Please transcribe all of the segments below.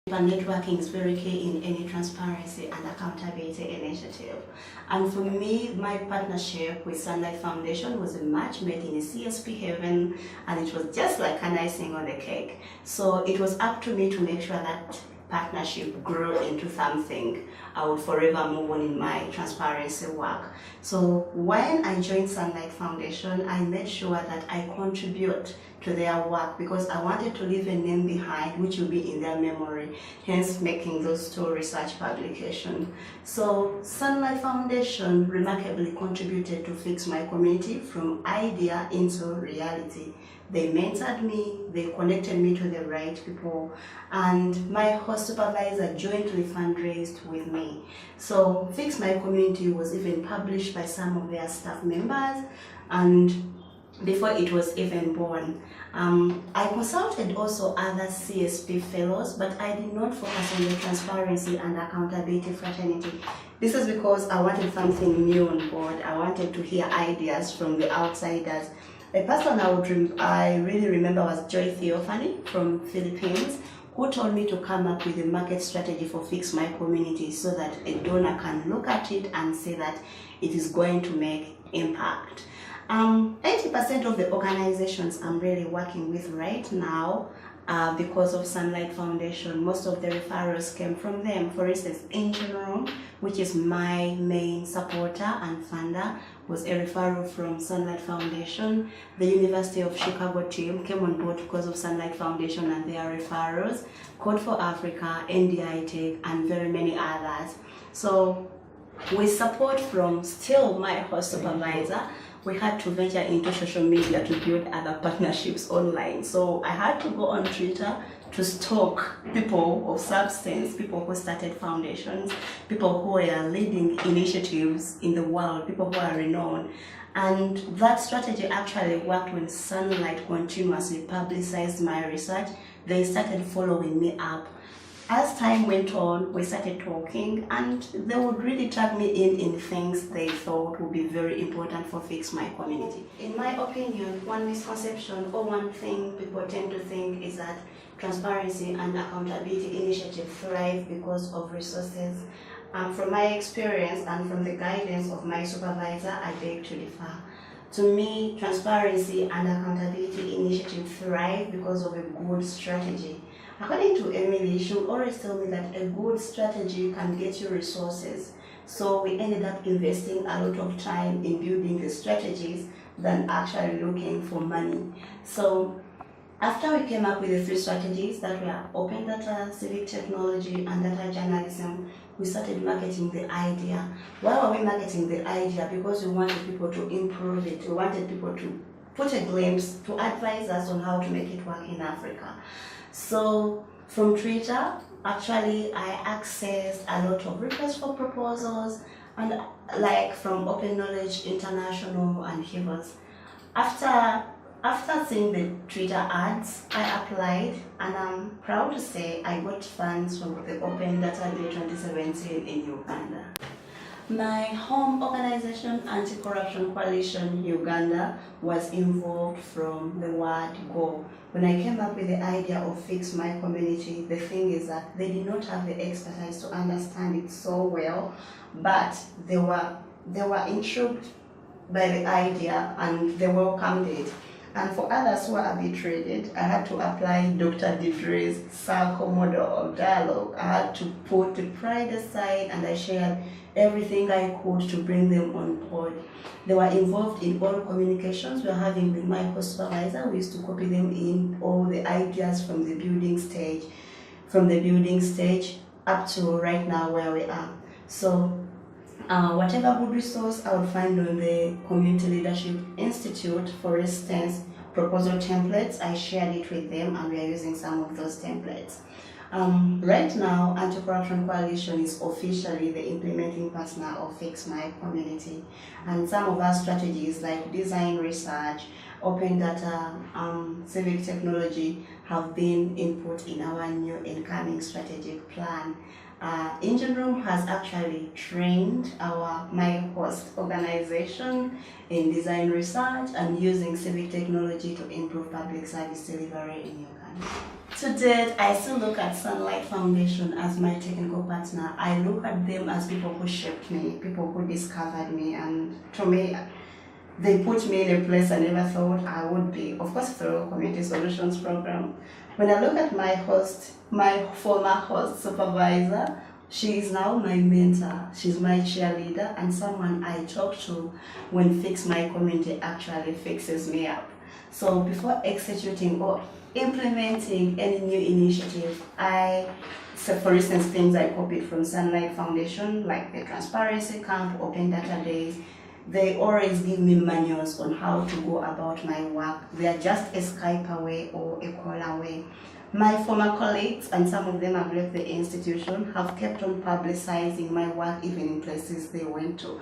And networking is very key in any transparency and accountability initiative. And for me, my partnership with Sunlight Foundation was a match made in a CSP heaven, and it was just like an icing on the cake. So it was up to me to make sure that partnership grew into something I would forever move on in my transparency work. So when I joined Sunlight Foundation, I made sure that I contribute to their work because I wanted to leave a name behind which will be in their memory, hence making those two research publications. So Sunlight Foundation remarkably contributed to fix my community from idea into reality. They mentored me, they connected me to the right people, and my host supervisor jointly fundraised with me. So Fix My Community was even published by some of their staff members, and before it was even born. I consulted also other CSP fellows, but I did not focus on the transparency and accountability fraternity. This is because I wanted something new on board. I wanted to hear ideas from the outsiders. A person I really remember was Joy from Philippines, who told me to come up with a market strategy for Fix My Community so that a donor can look at it and say that it is going to make impact. 80% of the organizations I'm really working with right now, because of Sunlight Foundation, most of the referrals came from them. For instance, Engine Room, which is my main supporter and funder, was a referral from Sunlight Foundation. The University of Chicago team came on board because of Sunlight Foundation and their referrals. Code for Africa, NDI Tech, and very many others. So with support from still my host supervisor, we had to venture into social media to build other partnerships online. So I had to go on Twitter to stalk people of substance, people who started foundations, people who are leading initiatives in the world, people who are renowned. And that strategy actually worked when Sunlight continuously publicized my research. They started following me up. As time went on, we started talking, and they would really tag me in things they thought would be very important for Fix My Community. In my opinion, one misconception or one thing people tend to think is that transparency and accountability initiatives thrive because of resources. From my experience and from the guidance of my supervisor, I beg to differ. To me, transparency and accountability initiatives thrive because of a good strategy. According to Emily, she would always tell me that a good strategy can get you resources. So we ended up investing a lot of time in building the strategies than actually looking for money. So after we came up with the 3 strategies that were open data, civic technology, and data journalism, we started marketing the idea. Why were we marketing the idea? Because we wanted people to improve it. We wanted people to put a glimpse, to advise us on how to make it work in Africa. So from Twitter, actually I accessed a lot of requests for proposals, and like from Open Knowledge International and Hivers. After seeing the Twitter ads, I applied, and I'm proud to say I got funds from the Open Data Day 2017 in Uganda. My home organization, Anti-Corruption Coalition Uganda, was involved from the word go. When I came up with the idea of Fix My Community, the thing is that they did not have the expertise to understand it so well, but they were intrigued by the idea and they welcomed it. And for others who are arbitrated, I had to apply Dr. Didre's circle model of dialogue. I had to put the pride aside, and I shared everything I could to bring them on board. They were involved in all communications we were having with my supervisor. We used to copy them in all the ideas from the building stage up to right now where we are. So whatever good resource I would find on the Community Leadership Institute, for instance, proposal templates, I shared it with them, and we are using some of those templates. Right now, Anti-Corruption Coalition is officially the implementing partner of Fix My Community, and some of our strategies like design research, open data, civic technology have been input in our new incoming strategic plan. Engine Room has actually trained my host organization in design research and using civic technology to improve public service delivery in Uganda. To date, I still look at Sunlight Foundation as my technical partner. I look at them as people who shaped me, people who discovered me, and to me, they put me in a place I never thought I would be. Of course, through Community Solutions Program. When I look at my former host supervisor, she is now my mentor. She's my cheerleader and someone I talk to when Fix My Community actually fixes me up. So before executing or implementing any new initiative, so for instance, things I copied from Sunlight Foundation, like the Transparency Camp, Open Data Days, they always give me manuals on how to go about my work. They are just a Skype away or a call away. My former colleagues, and some of them have left the institution, have kept on publicizing my work even in places they went to.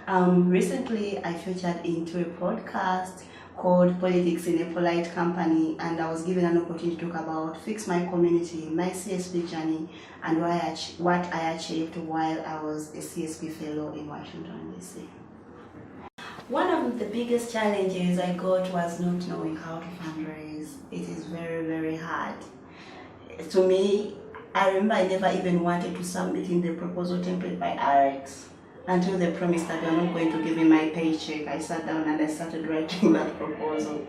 Recently, I featured into a podcast called Politics in a Polite Company, and I was given an opportunity to talk about Fix My Community, my CSP journey, and what I achieved while I was a CSP fellow in Washington, D.C. One of the biggest challenges I got was not knowing how to fundraise. It is very, very hard. To me, I remember I never even wanted to submit in the proposal template by RX until they promised that they're not going to give me my paycheck. I sat down and I started writing that proposal.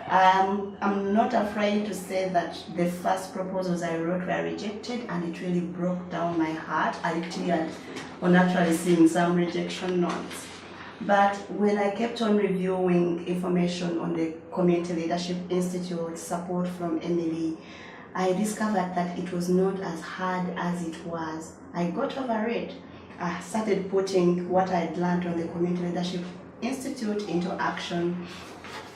I'm not afraid to say that the first proposals I wrote were rejected, and it really broke down my heart. I teared on actually seeing some rejection notes. But when I kept on reviewing information on the Community Leadership Institute, support from Emily, I discovered that it was not as hard as it was. I got over it. I started putting what I had learned on the Community Leadership Institute into action.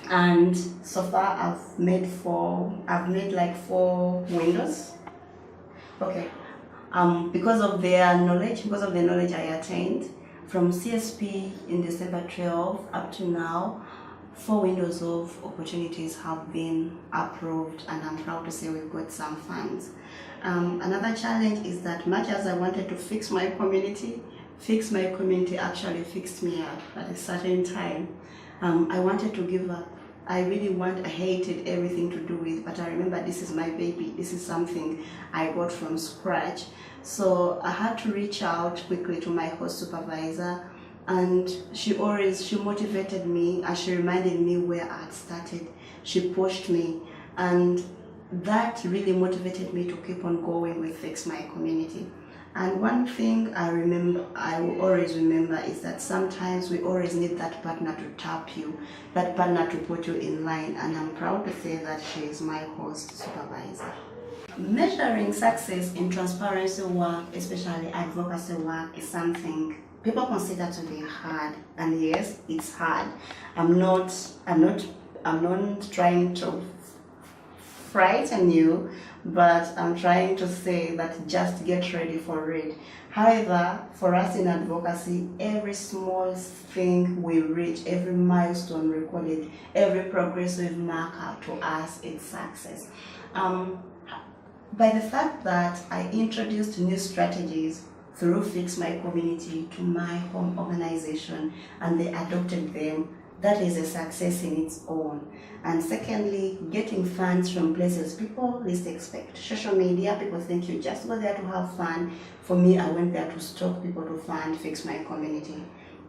And so far I've made like 4 windows. Okay. Because of the knowledge I attained, from CSP in December 12 up to now, 4 windows of opportunities have been approved, and I'm proud to say we've got some funds. Another challenge is that much as I wanted to fix my community actually fixed me up at a certain time. I wanted to give up. I hated everything to do with, but I remember this is my baby. This is something I got from scratch. So I had to reach out quickly to my host supervisor, and she motivated me, and she reminded me where I had started. She pushed me, and that really motivated me to keep on going with Fix My Community. And one thing I will always remember is that sometimes we always need that partner to tap you, that partner to put you in line, and I'm proud to say that she is my host supervisor. Measuring success in transparency work, especially advocacy work, is something people consider to be hard, and yes, it's hard. I'm not trying to frighten you, but I'm trying to say that just get ready for it. However, for us in advocacy, every small thing we reach, every milestone recorded, every progressive marker to us, it's success. By the fact that I introduced new strategies through Fix My Community to my home organization and they adopted them, that is a success in its own. And secondly, getting funds from places people least expect. Social media, people think you just go there to have fun. For me, I went there to stop people to fund Fix My Community.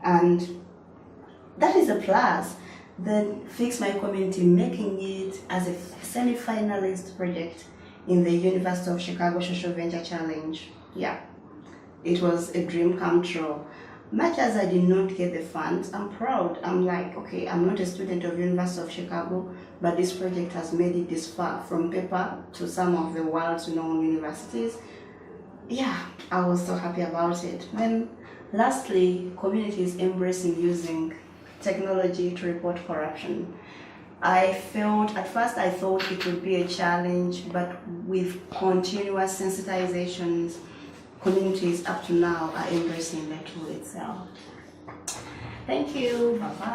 And that is a plus. Then Fix My Community, making it as a semi-finalist project in the University of Chicago Social Venture Challenge. Yeah, it was a dream come true. Much as I did not get the funds, I'm proud. I'm like, okay, I'm not a student of University of Chicago, but this project has made it this far, from paper to some of the world's known universities. Yeah, I was so happy about it. Then lastly, communities embracing using technology to report corruption. At first I thought it would be a challenge, but with continuous sensitizations, communities up to now are embracing the tool itself. Thank you. Bye-bye.